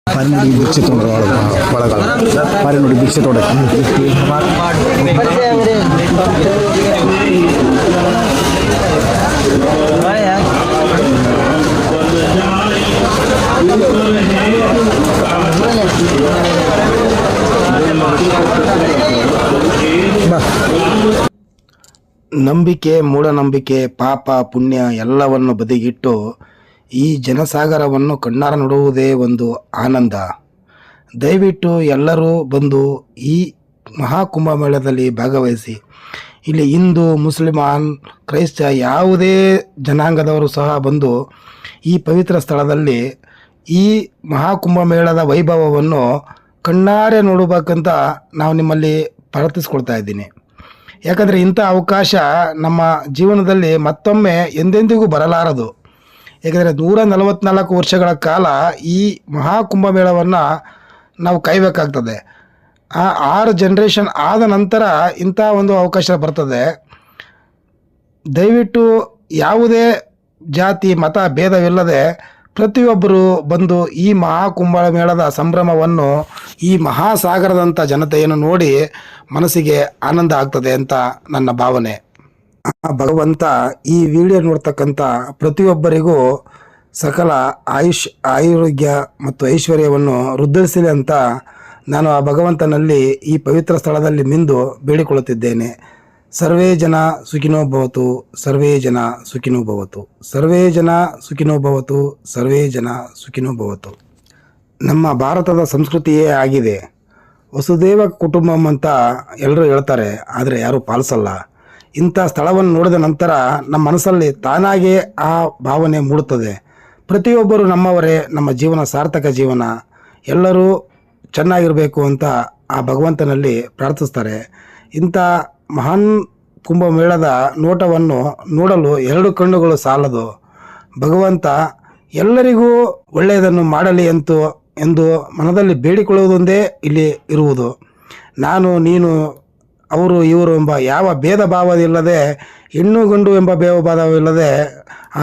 ಪಾರಿ ನೋಡಿ ಭಿಕ್ಷೆ ತೊಗೊಂಡ್ರೆ ಒಳಗಲ್ಲ ಪಾರಿ ನೋಡಿ ಭಿಕ್ಷೆ ತೊಗೊಂಡೆ ನಂಬಿಕೆ ಮೂಢನಂಬಿಕೆ ಪಾಪ ಪುಣ್ಯ ಎಲ್ಲವನ್ನು ಬದಿಗಿಟ್ಟು ಈ ಜನಸಾಗರವನ್ನು ಕಣ್ಣಾರ ನೋಡುವುದೇ ಒಂದು ಆನಂದ. ದಯವಿಟ್ಟು ಎಲ್ಲರೂ ಬಂದು ಈ ಮಹಾಕುಂಭಮೇಳದಲ್ಲಿ ಭಾಗವಹಿಸಿ. ಇಲ್ಲಿ ಹಿಂದೂ ಮುಸ್ಲಿಮಾನ್ ಕ್ರೈಸ್ತ ಯಾವುದೇ ಜನಾಂಗದವರು ಸಹ ಬಂದು ಈ ಪವಿತ್ರ ಸ್ಥಳದಲ್ಲಿ ಈ ಮಹಾಕುಂಭಮೇಳದ ವೈಭವವನ್ನು ಕಣ್ಣಾರೆ ನೋಡಬೇಕಂತ ನಾವು ನಿಮ್ಮಲ್ಲಿ ಪ್ರಾರ್ಥಿಸ್ಕೊಳ್ತಾ ಇದ್ದೀನಿ. ಯಾಕಂದರೆ ಇಂಥ ಅವಕಾಶ ನಮ್ಮ ಜೀವನದಲ್ಲಿ ಮತ್ತೊಮ್ಮೆ ಎಂದೆಂದಿಗೂ ಬರಲಾರದು. ಏಕೆಂದರೆ 144 ವರ್ಷಗಳ ಕಾಲ ಈ ಮಹಾಕುಂಭಮೇಳವನ್ನು ನಾವು ಕಾಯಬೇಕಾಗ್ತದೆ. ಆ 6 ಜನರೇಷನ್ ಆದ ನಂತರ ಇಂಥ ಒಂದು ಅವಕಾಶ ಬರ್ತದೆ. ದಯವಿಟ್ಟು ಯಾವುದೇ ಜಾತಿ ಮತ ಭೇದವಿಲ್ಲದೆ ಪ್ರತಿಯೊಬ್ಬರು ಬಂದು ಈ ಮಹಾಕುಂಭಮೇಳದ ಸಂಭ್ರಮವನ್ನು ಈ ಮಹಾಸಾಗರದಂಥ ಜನತೆಯನ್ನು ನೋಡಿ ಮನಸ್ಸಿಗೆ ಆನಂದ ಆಗ್ತದೆ ಅಂತ ನನ್ನ ಭಾವನೆ. ಭಗವಂತ ಈ ವಿಡಿಯೋ ನೋಡ್ತಕ್ಕಂಥ ಪ್ರತಿಯೊಬ್ಬರಿಗೂ ಸಕಲ ಆರೋಗ್ಯ ಮತ್ತು ಐಶ್ವರ್ಯವನ್ನು ವೃದ್ಧಿಸಲಿ ಅಂತ ನಾನು ಆ ಭಗವಂತನಲ್ಲಿ ಈ ಪವಿತ್ರ ಸ್ಥಳದಲ್ಲಿ ಮಿಂದು ಬೇಡಿಕೊಳ್ಳುತ್ತಿದ್ದೇನೆ. ಸರ್ವೇ ಜನ ಸುಖಿನೋ ಭವತು, ಸರ್ವೇ ಜನ ಸುಖಿನೋ ಭವತು, ಸರ್ವೇ ಜನ ಸುಖಿನೋ ಭವತು, ಸರ್ವೇ ಜನ ಸುಖಿನೋ ಭವತು. ನಮ್ಮ ಭಾರತದ ಸಂಸ್ಕೃತಿಯೇ ಆಗಿದೆ. ವಸುದೇವ ಕುಟುಂಬಂ ಅಂತ ಎಲ್ಲರೂ ಹೇಳ್ತಾರೆ, ಆದರೆ ಯಾರೂ ಪಾಲಿಸಲ್ಲ. ಇಂಥ ಸ್ಥಳವನ್ನು ನೋಡಿದ ನಂತರ ನಮ್ಮ ಮನಸ್ಸಲ್ಲಿ ತಾನಾಗೇ ಆ ಭಾವನೆ ಮೂಡುತ್ತದೆ. ಪ್ರತಿಯೊಬ್ಬರು ನಮ್ಮವರೇ, ನಮ್ಮ ಜೀವನ ಸಾರ್ಥಕ ಜೀವನ, ಎಲ್ಲರೂ ಚೆನ್ನಾಗಿರಬೇಕು ಅಂತ ಆ ಭಗವಂತನಲ್ಲಿ ಪ್ರಾರ್ಥಿಸ್ತಾರೆ. ಇಂಥ ಮಹಾನ್ ಕುಂಭಮೇಳದ ನೋಟವನ್ನು ನೋಡಲು 2 ಕಣ್ಣುಗಳು ಸಾಲದು. ಭಗವಂತ ಎಲ್ಲರಿಗೂ ಒಳ್ಳೆಯದನ್ನು ಮಾಡಲಿ ಎಂದು ಮನದಲ್ಲಿ ಬೇಡಿಕೊಳ್ಳುವುದೊಂದೇ ಇಲ್ಲಿ ಇರುವುದು. ನಾನು ನೀನು ಅವರು ಇವರು ಎಂಬ ಯಾವ ಭೇದ ಭಾವವಿಲ್ಲದೆ, ಹೆಣ್ಣು ಗಂಡು ಎಂಬ ಭೇದ ಭಾವವಿಲ್ಲದೆ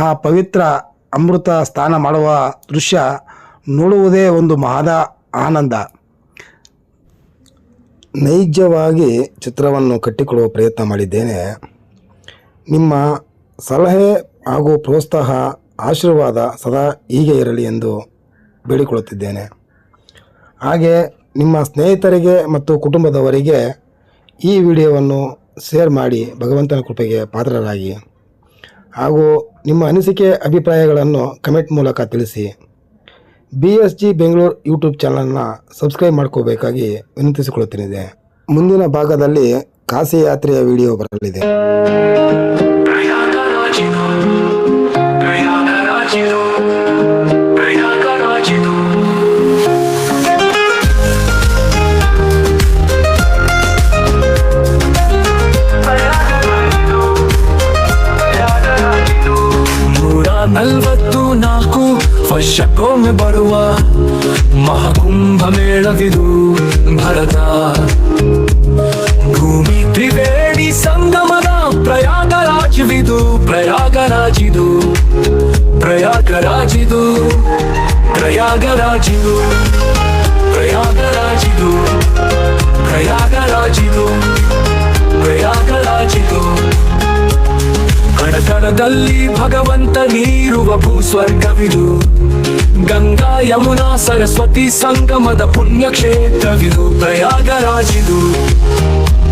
ಆ ಪವಿತ್ರ ಅಮೃತ ಸ್ನಾನ ಮಾಡುವ ದೃಶ್ಯ ನೋಡುವುದೇ ಒಂದು ಮಹದ ಆನಂದ. ನೈಜವಾಗಿ ಚಿತ್ರವನ್ನು ಕಟ್ಟಿಕೊಡುವ ಪ್ರಯತ್ನ ಮಾಡಿದ್ದೇನೆ. ನಿಮ್ಮ ಸಲಹೆ ಹಾಗೂ ಪ್ರೋತ್ಸಾಹ, ಆಶೀರ್ವಾದ ಸದಾ ಹೀಗೆ ಇರಲಿ ಎಂದು ಬೇಡಿಕೊಳ್ಳುತ್ತಿದ್ದೇನೆ. ಹಾಗೆ ನಿಮ್ಮ ಸ್ನೇಹಿತರಿಗೆ ಮತ್ತು ಕುಟುಂಬದವರಿಗೆ ಈ ವಿಡಿಯೋವನ್ನು ಶೇರ್ ಮಾಡಿ ಭಗವಂತನ ಕೃಪೆಗೆ ಪಾತ್ರರಾಗಿ. ಹಾಗೂ ನಿಮ್ಮ ಅನಿಸಿಕೆ ಅಭಿಪ್ರಾಯಗಳನ್ನು ಕಮೆಂಟ್ ಮೂಲಕ ತಿಳಿಸಿ. BSG ಬೆಂಗಳೂರು ಯೂಟ್ಯೂಬ್ ಚಾನಲ್ನ ಸಬ್ಸ್ಕ್ರೈಬ್ ಮಾಡ್ಕೋಬೇಕಾಗಿ ವಿನಂತಿಸಿಕೊಳ್ಳುತ್ತೇನೆ. ಮುಂದಿನ ಭಾಗದಲ್ಲಿ ಕಾಶಿ ಯಾತ್ರೆಯ ವಿಡಿಯೋ ಬರಲಿದೆ. ನಲವತ್ತು ವರ್ಷಕ್ಕೊಮ್ಮೆ ಬರುವ ಮಹಾಕುಂಭ ಮೇಳವಿದು ಭರತ ಭೂಮಿ ತ್ರಿವೇಣಿ ಸಂಗಮದ ಪ್ರಯಾಗರಾಜವಿದು ಪ್ರಯಾಗರಾಜಿದು ಪ್ರಯಾಗರಾಜಿದು ಪ್ರಯಾಗರಾಜಿದು ಪ್ರಯಾಗರಾಜಿದು ಪ್ರಯಾಗರಾಜಿದು ಪ್ರಯಾಗರಾಜಿದು ಕಣಕಣದಲ್ಲಿ ಭಗವಂತ ನೀರುವ ಭೂಸ್ವರ್ಗವಿದು ಗಂಗಾ ಯಮುನಾ ಸರಸ್ವತಿ ಸಂಗಮದ ಪುಣ್ಯಕ್ಷೇತ್ರವಿದು ಪ್ರಯಾಗರಾಜಿದು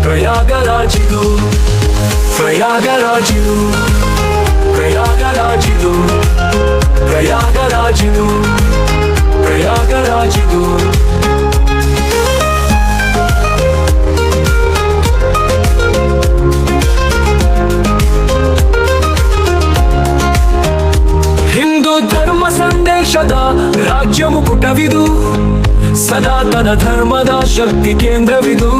ಪ್ರಯಾಗರಾಜಿದು ಪ್ರಯಾಗರಾಜಿದು ಪ್ರಯಾಗರಾಜಿದು ಪ್ರಯಾಗರಾಜಿದು ಪ್ರಯಾಗರಾಜಿದು ಧರ್ಮ ಸಂದೇಶದ ರಾಜ್ಯ ಮುಕುಟವಿದು ಸನಾತನ ಧರ್ಮದ ಶಕ್ತಿ ಕೇಂದ್ರವಿದು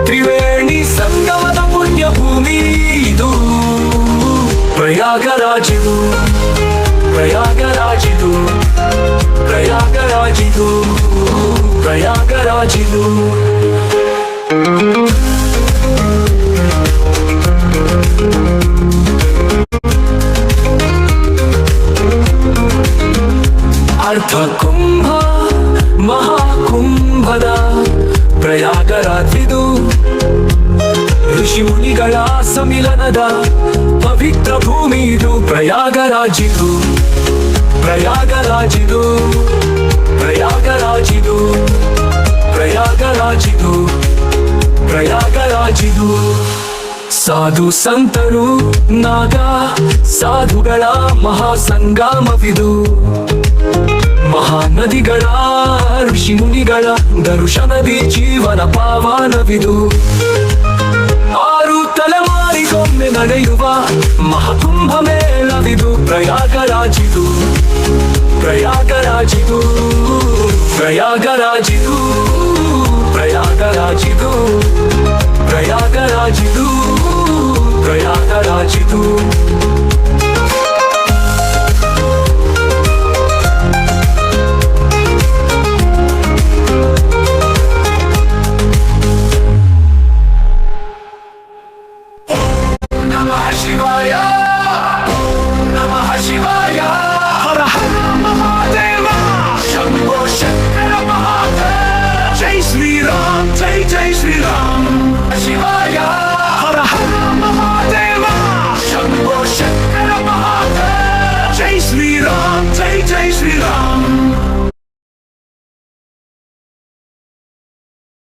ತ್ರಿವೇಣಿ ಸಂಗಮದ ಪುಣ್ಯ ಭೂಮಿ ಇದು ಪ್ರಯಾಗರಾಜಿದು ಪ್ರಯಾಗರಾಜಿದು ಪ್ರಯಾಗರಾಜಿದು ಪ್ರಯಾಗರಾಜಿದು ಅರ್ಥ ಕುಂಭ ಮಹಾಕುಂಭದ ಪ್ರಯಾಗರಾಜಿದು ಋಷಿ ಮುನಿಗಳ ಸಮ್ಮಿಲನದ ಪವಿತ್ರ ಭೂಮಿ ಇದು ಪ್ರಯಾಗರಾಜಿದು ಪ್ರಯಾಗರಾಜಿದು ಪ್ರಯಾಗರಾಜಿದು ಪ್ರಯಾಗರಾಜಿದು ಪ್ರಯಾಗರಾಜಿದು ಸಾಧು ಸಂತರು ನಾಗ ಸಾಧುಗಳ ಮಹಾಸಂಗಮವಿದು ಮಹಾನದಿಗಳ ಋಷಿ ಮುನಿಗಳ ದರ್ಶನದಿ ಜೀವನ ಪಾವನವಿದು 6 ತಲೆಮಾರಿಗೊಮ್ಮೆ ನಡೆಯುವ ಮಹಾಕುಂಭ ಮೇಳವಿದು ಪ್ರಯಾಗರಾಜಿದು ಪ್ರಯಾಗರಾಜಿದು ಪ್ರಯಾಗರಾಜಿದು ಪ್ರಯಾಗರಾಜಿದು ಪ್ರಯಾಗರಾಜಿದು ಪ್ರಯಾಗರಾಜಿದು